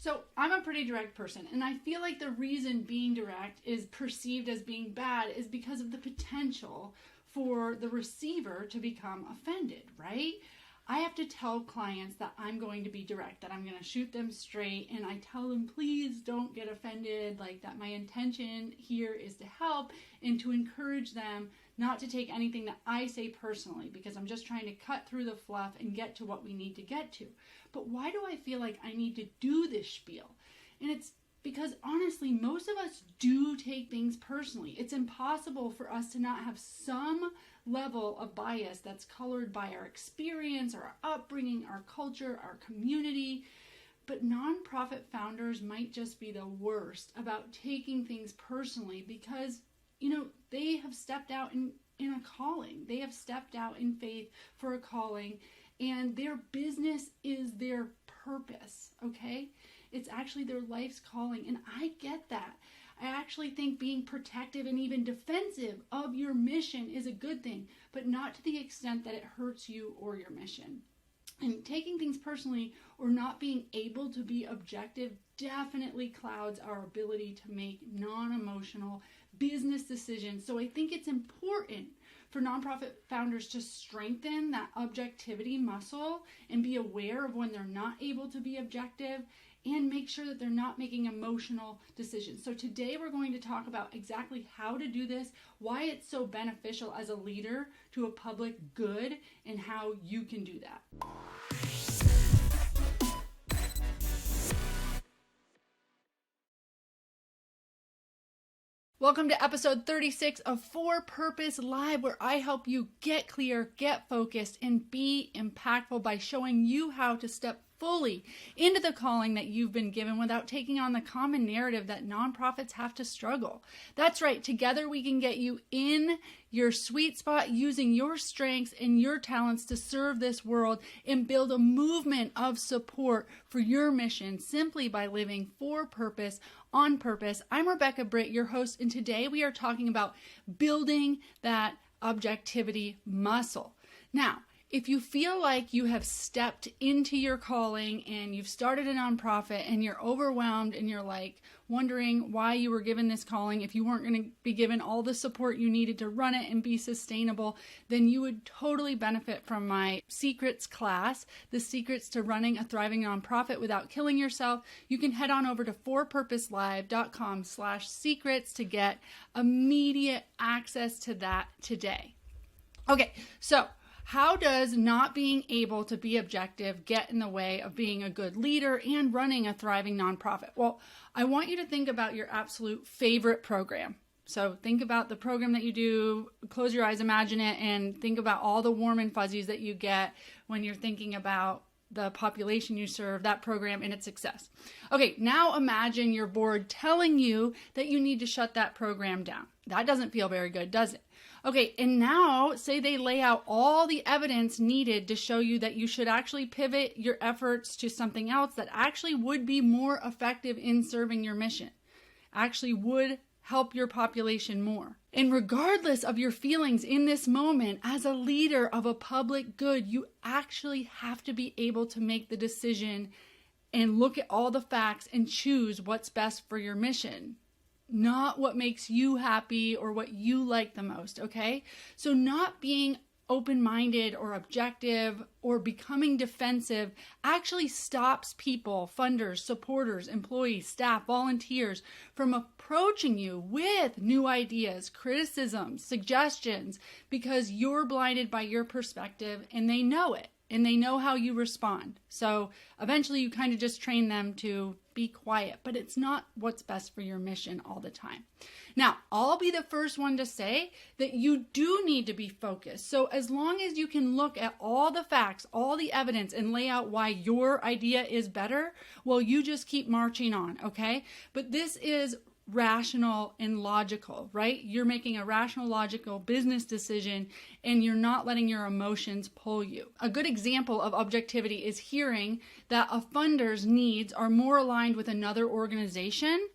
So I'm a pretty direct person, and I feel like the reason being direct is perceived as being bad is because of the potential for the receiver to become offended, right? I have to tell clients that I'm going to be direct, that I'm going to shoot them straight, and I tell them, please don't get offended, like that my intention here is to help and to encourage them not to take anything that I say personally, because I'm just trying to cut through the fluff and get to what we need to get to. But why do I feel like I need to do this spiel? And it's because honestly, most of us do take things personally. It's impossible for us to not have some level of bias that's colored by our experience, our upbringing, our culture, our community. But nonprofit founders might just be the worst about taking things personally because, they have stepped out in a calling. They have stepped out in faith for a calling, and their business is their purpose, okay? It's actually their life's calling, and I get that. I actually think being protective and even defensive of your mission is a good thing, but not to the extent that it hurts you or your mission. And taking things personally or not being able to be objective definitely clouds our ability to make non-emotional business decisions. So I think it's important for nonprofit founders to strengthen that objectivity muscle and be aware of when they're not able to be objective and make sure that they're not making emotional decisions. So today we're going to talk about exactly how to do this, why it's so beneficial as a leader to a public good, and how you can do that. Welcome to episode 36 of For Purpose Live, where I help you get clear, get focused, and be impactful by showing you how to step fully into the calling that you've been given without taking on the common narrative that nonprofits have to struggle. That's right. Together we can get you in your sweet spot using your strengths and your talents to serve this world and build a movement of support for your mission simply by living for purpose, on purpose. I'm Rebecca Britt, your host, and today we are talking about building that objectivity muscle. Now, if you feel like you have stepped into your calling and you've started a nonprofit and you're overwhelmed and you're like wondering why you were given this calling, if you weren't going to be given all the support you needed to run it and be sustainable, then you would totally benefit from my secrets class, the secrets to running a thriving nonprofit without killing yourself. You can head on over to forpurposelive.com/secrets to get immediate access to that today. Okay, so how does not being able to be objective get in the way of being a good leader and running a thriving nonprofit? Well, I want you to think about your absolute favorite program. So think about the program that you do, close your eyes, imagine it, and think about all the warm and fuzzies that you get when you're thinking about the population you serve, that program, and its success. Okay, now imagine your board telling you that you need to shut that program down. That doesn't feel very good, does it? Okay, and now say they lay out all the evidence needed to show you that you should actually pivot your efforts to something else that actually would be more effective in serving your mission, actually would help your population more. And regardless of your feelings in this moment, as a leader of a public good, you actually have to be able to make the decision and look at all the facts and choose what's best for your mission, not what makes you happy or what you like the most, okay? So not being open-minded or objective or becoming defensive actually stops people, funders, supporters, employees, staff, volunteers from approaching you with new ideas, criticisms, suggestions, because you're blinded by your perspective and they know it and they know how you respond. So eventually you kind of just train them to be quiet, but it's not what's best for your mission all the time. Now, I'll be the first one to say that you do need to be focused. So as long as you can look at all the facts, all the evidence, and lay out why your idea is better, well, you just keep marching on, okay? But this is rational and logical, right? You're making a rational, logical business decision and you're not letting your emotions pull you. A good example of objectivity is hearing that a funder's needs are more aligned with another organization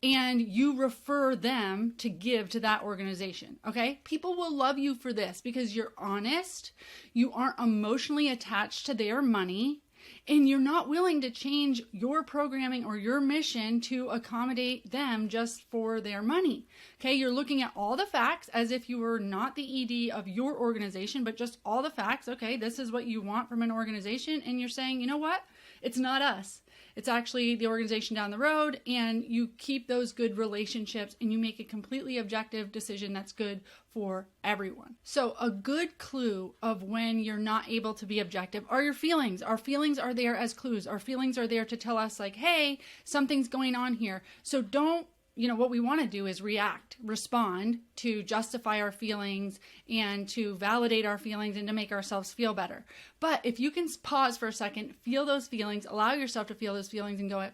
and you refer them to give to that organization, okay? People will love you for this because you're honest, you aren't emotionally attached to their money, And you're not willing to change your programming or your mission to accommodate them just for their money. Okay, you're looking at all the facts as if you were not the ED of your organization, but just all the facts. Okay, this is what you want from an organization. And you're saying, you know what? It's not us. It's actually the organization down the road, and you keep those good relationships and you make a completely objective decision that's good for everyone. So a good clue of when you're not able to be objective are your feelings. Our feelings are there as clues. Our feelings are there to tell us like, hey, something's going on here. So don't, what we want to do is react, respond to justify our feelings and to validate our feelings and to make ourselves feel better. But if you can pause for a second, feel those feelings, allow yourself to feel those feelings and go,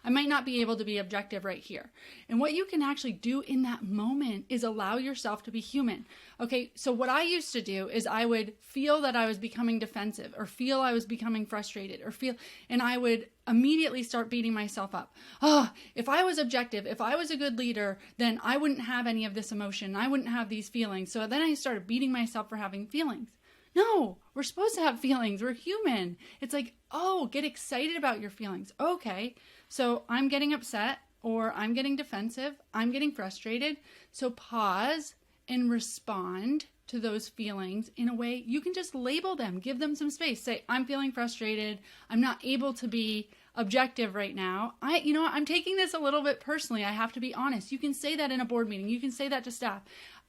I might not be able to be objective right here. And what you can actually do in that moment is allow yourself to be human. Okay, so what I used to do is I would feel that I was becoming defensive or feel I was becoming frustrated and I would immediately start beating myself up. Oh, if I was objective, if I was a good leader, then I wouldn't have any of this emotion. I wouldn't have these feelings. So then I started beating myself for having feelings. No, we're supposed to have feelings. We're human. It's like, oh, get excited about your feelings. Okay, so I'm getting upset or I'm getting defensive. I'm getting frustrated. So pause and respond to those feelings in a way you can just label them, give them some space. Say, I'm feeling frustrated. I'm not able to be objective right now. I'm taking this a little bit personally. I have to be honest. You can say that in a board meeting. You can say that to staff.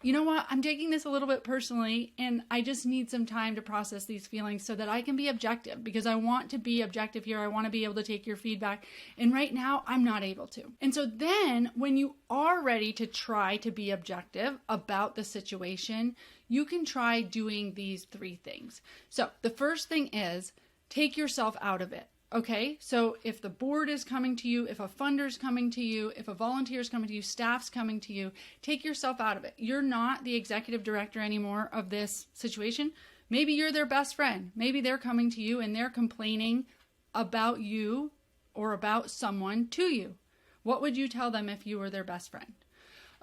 You know what? I'm taking this a little bit personally, and I just need some time to process these feelings so that I can be objective, because I want to be objective here. I want to be able to take your feedback. And right now, I'm not able to. And so then when you are ready to try to be objective about the situation, you can try doing these 3 things. So the first thing is take yourself out of it. Okay, so if the board is coming to you, if a funder's coming to you, if a volunteer's coming to you, staff's coming to you, take yourself out of it. You're not the executive director anymore of this situation. Maybe you're their best friend. Maybe they're coming to you and they're complaining about you or about someone to you. What would you tell them if you were their best friend?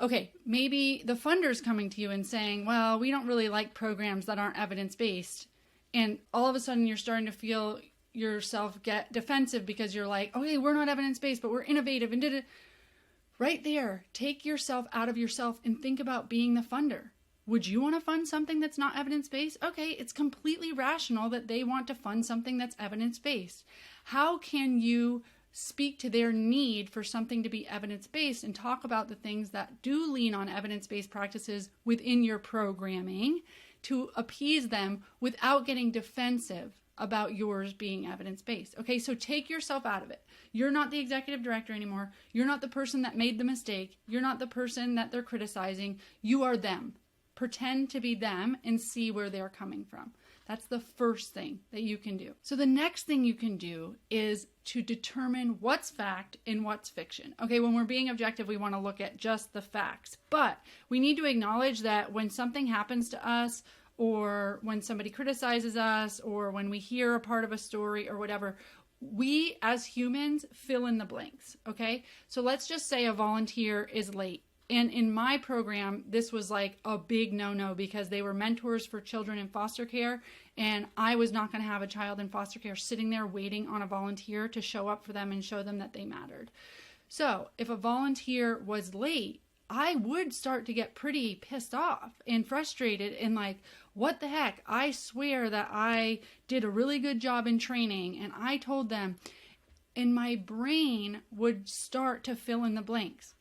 Okay, maybe the funder's coming to you and saying, well, we don't really like programs that aren't evidence-based. And all of a sudden you're starting to feel yourself get defensive because you're like, okay, we're not evidence-based, but we're innovative and did it. Right there, take yourself out of yourself and think about being the funder. Would you want to fund something that's not evidence-based? Okay, it's completely rational that they want to fund something that's evidence-based. How can you speak to their need for something to be evidence-based and talk about the things that do lean on evidence-based practices within your programming to appease them without getting defensive about yours being evidence-based? Okay, so take yourself out of it. You're not the executive director anymore. You're not the person that made the mistake. You're not the person that they're criticizing. You are them. Pretend to be them and see where they're coming from. That's the first thing that you can do. So the next thing you can do is to determine what's fact and what's fiction. Okay, when we're being objective, we want to look at just the facts, but we need to acknowledge that when something happens to us, or when somebody criticizes us, or when we hear a part of a story or whatever, we as humans fill in the blanks, okay? So let's just say a volunteer is late. And in my program, this was like a big no-no because they were mentors for children in foster care, and I was not going to have a child in foster care sitting there waiting on a volunteer to show up for them and show them that they mattered. So if a volunteer was late, I would start to get pretty pissed off and frustrated and like, what the heck? I swear that I did a really good job in training and I told them, and my brain would start to fill in the blanks.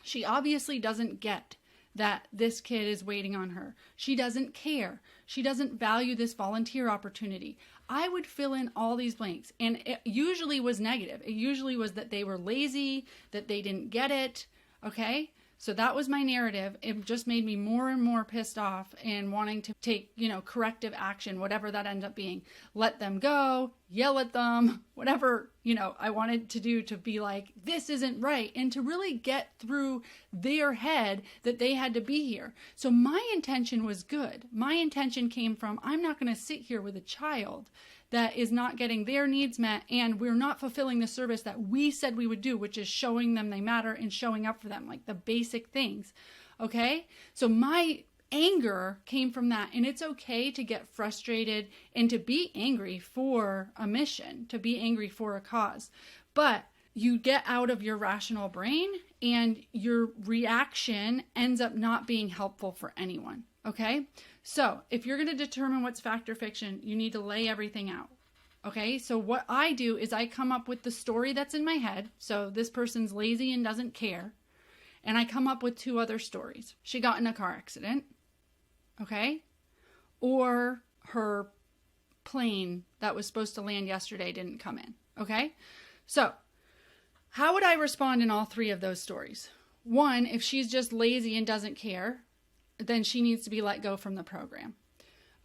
She obviously doesn't get that this kid is waiting on her. She doesn't care. She doesn't value this volunteer opportunity. I would fill in all these blanks, and it usually was negative. It usually was that they were lazy, that they didn't get it, okay? So that was my narrative. It just made me more and more pissed off and wanting to take, corrective action, whatever that ended up being. Let them go, yell at them, whatever, I wanted to do to be like, this isn't right. And to really get through their head that they had to be here. So my intention was good. My intention came from, I'm not going to sit here with a child that is not getting their needs met, and we're not fulfilling the service that we said we would do, which is showing them they matter and showing up for them, like the basic things, okay? So my anger came from that. And it's okay to get frustrated and to be angry for a mission, to be angry for a cause. But you get out of your rational brain and your reaction ends up not being helpful for anyone. Okay? So if you're going to determine what's fact or fiction, you need to lay everything out. Okay? So what I do is I come up with the story that's in my head. So this person's lazy and doesn't care. And I come up with 2 other stories. She got in a car accident. Okay? Or her plane that was supposed to land yesterday didn't come in. Okay? So, how would I respond in all 3 of those stories? 1, if she's just lazy and doesn't care, then she needs to be let go from the program.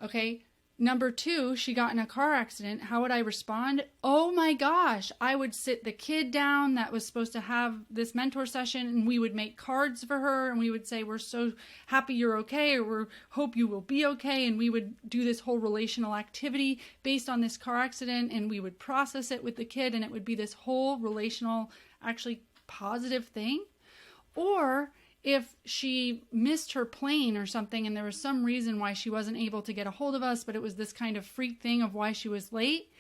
Okay? Number 2, she got in a car accident. How would I respond? Oh my gosh, I would sit the kid down that was supposed to have this mentor session, and we would make cards for her, and we would say, we're so happy you're okay, or we hope you will be okay, and we would do this whole relational activity based on this car accident, and we would process it with the kid, and it would be this whole relational, actually positive thing. Or if she missed her plane or something and there was some reason why she wasn't able to get a hold of us, but it was this kind of freak thing of why she was late,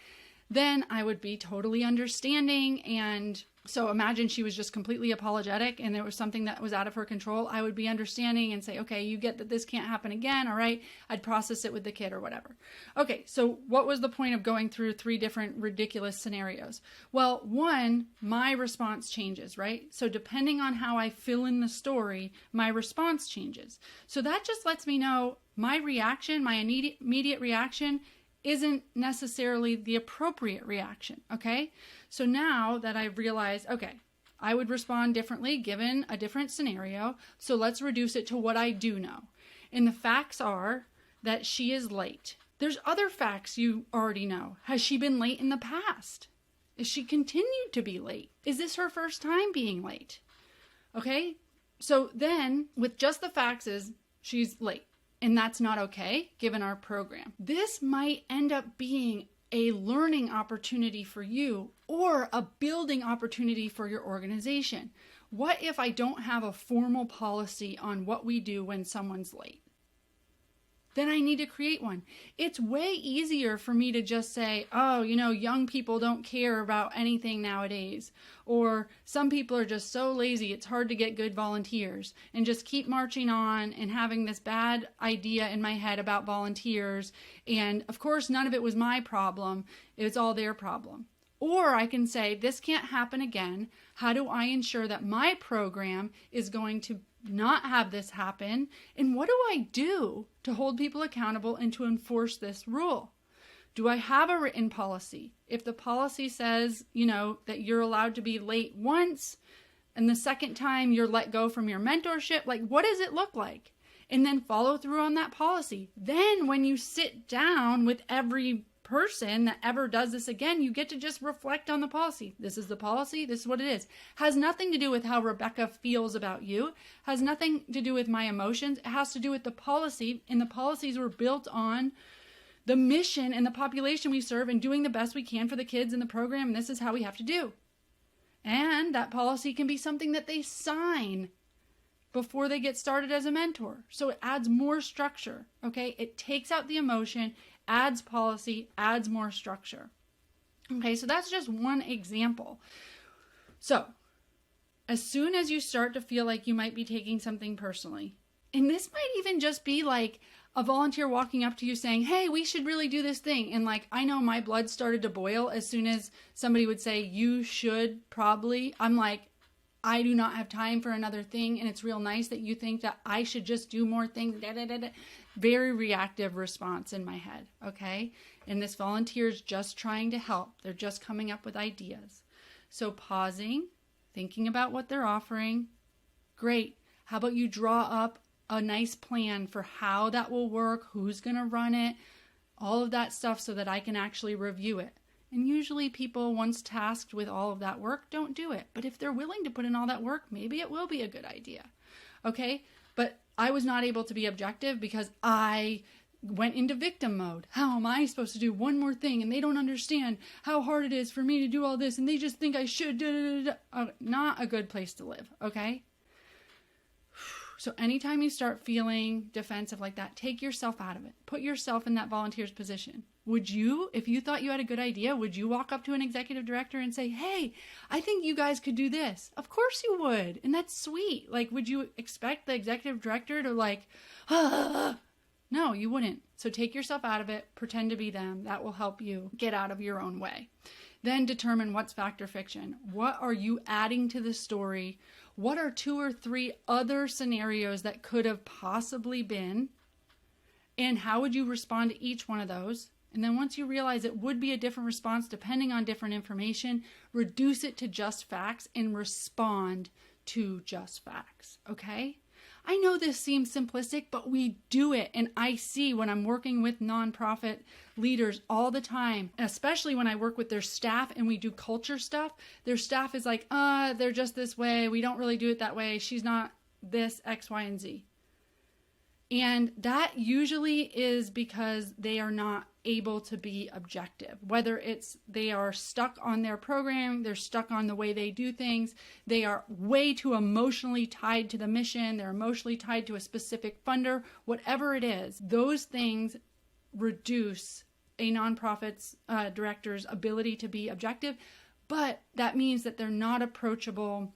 then I would be totally understanding. And so imagine she was just completely apologetic and there was something that was out of her control. I would be understanding and say, okay, you get that this can't happen again. All right. I'd process it with the kid or whatever. Okay. So what was the point of going through 3 different ridiculous scenarios? Well, 1, my response changes, right? So depending on how I fill in the story, my response changes. So that just lets me know my reaction, my immediate reaction isn't necessarily the appropriate reaction, okay? So now that I've realized, okay, I would respond differently given a different scenario, so let's reduce it to what I do know. And the facts are that she is late. There's other facts you already know. Has she been late in the past? Is she continued to be late? Is this her first time being late? Okay, so then with just the facts is she's late. And that's not okay, given our program. This might end up being a learning opportunity for you or a building opportunity for your organization. What if I don't have a formal policy on what we do when someone's late? Then I need to create one. It's way easier for me to just say, oh, young people don't care about anything nowadays. Or some people are just so lazy, it's hard to get good volunteers. And just keep marching on and having this bad idea in my head about volunteers. And of course, none of it was my problem. It was all their problem. Or I can say, this can't happen again. How do I ensure that my program is going to not have this happen? And what do I do to hold people accountable and to enforce this rule? Do I have a written policy? If the policy says, that you're allowed to be late once and the second time you're let go from your mentorship, what does it look like? And then follow through on that policy. Then when you sit down with every person that ever does this again, you get to just reflect on the policy. This is the policy. This is what it is. Has nothing to do with how Rebecca feels about you. Has nothing to do with my emotions. It has to do with the policy. And the policies were built on the mission and the population we serve and doing the best we can for the kids in the program. And this is how we have to do. And that policy can be something that they sign before they get started as a mentor. So it adds more structure. Okay. It takes out the emotion, adds policy, adds more structure. Okay, so that's just one example. So, as soon as you start to feel like you might be taking something personally, and this might even just be like a volunteer walking up to you saying, hey, we should really do this thing. And I know my blood started to boil as soon as somebody would say, you should probably. I'm like, I do not have time for another thing. And it's real nice that you think that I should just do more things. Very reactive response in my head. Okay. And this volunteer is just trying to help. They're just coming up with ideas. So pausing, thinking about what they're offering. Great. How about you draw up a nice plan for how that will work? Who's going to run it? All of that stuff so that I can actually review it. And usually people, once tasked with all of that work, don't do it. But if they're willing to put in all that work, maybe it will be a good idea. Okay? But I was not able to be objective because I went into victim mode. How am I supposed to do one more thing? And they don't understand how hard it is for me to do all this. And they just think I should. Not a good place to live. Okay? So anytime you start feeling defensive like that, take yourself out of it. Put yourself in that volunteer's position. Would you, if you thought you had a good idea, would you walk up to an executive director and say, hey, I think you guys could do this? Of course you would. And that's sweet. Like, would you expect the executive director to like, No, you wouldn't. So take yourself out of it. Pretend to be them. That will help you get out of your own way. Then determine what's fact or fiction. What are you adding to the story? What are 2 or 3 other scenarios that could have possibly been? And how would you respond to each one of those? And then once you realize it would be a different response depending on different information, reduce it to just facts and respond to just facts, okay? I know this seems simplistic, but we do it. And I see when I'm working with nonprofit leaders all the time, especially when I work with their staff and we do culture stuff, their staff is like, they're just this way. We don't really do it that way. She's not this, X, Y, and Z. And that usually is because they are not able to be objective. Whether it's they are stuck on their program, they're stuck on the way they do things, they are way too emotionally tied to the mission, they're emotionally tied to a specific funder, whatever it is, those things reduce a nonprofit's director's ability to be objective, but that means that they're not approachable.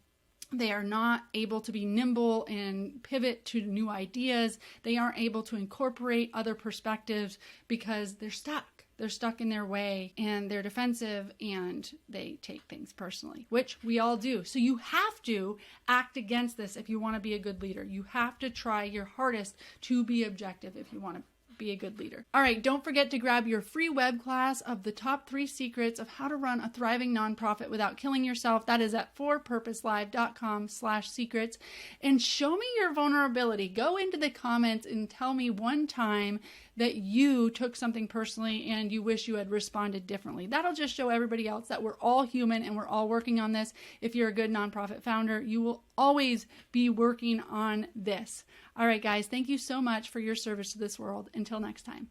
They are not able to be nimble and pivot to new ideas. They aren't able to incorporate other perspectives because they're stuck. They're stuck in their way and they're defensive and they take things personally, which we all do. So you have to act against this if you want to be a good leader. You have to try your hardest to be objective if you want to be a good leader. All right, don't forget to grab your free web class of the top 3 secrets of how to run a thriving nonprofit without killing yourself. That is at forpurposelive.com/secrets. And show me your vulnerability. Go into the comments and tell me one time that you took something personally and you wish you had responded differently. That'll just show everybody else that we're all human and we're all working on this. If you're a good nonprofit founder, you will always be working on this. All right, guys, thank you so much for your service to this world. Until next time.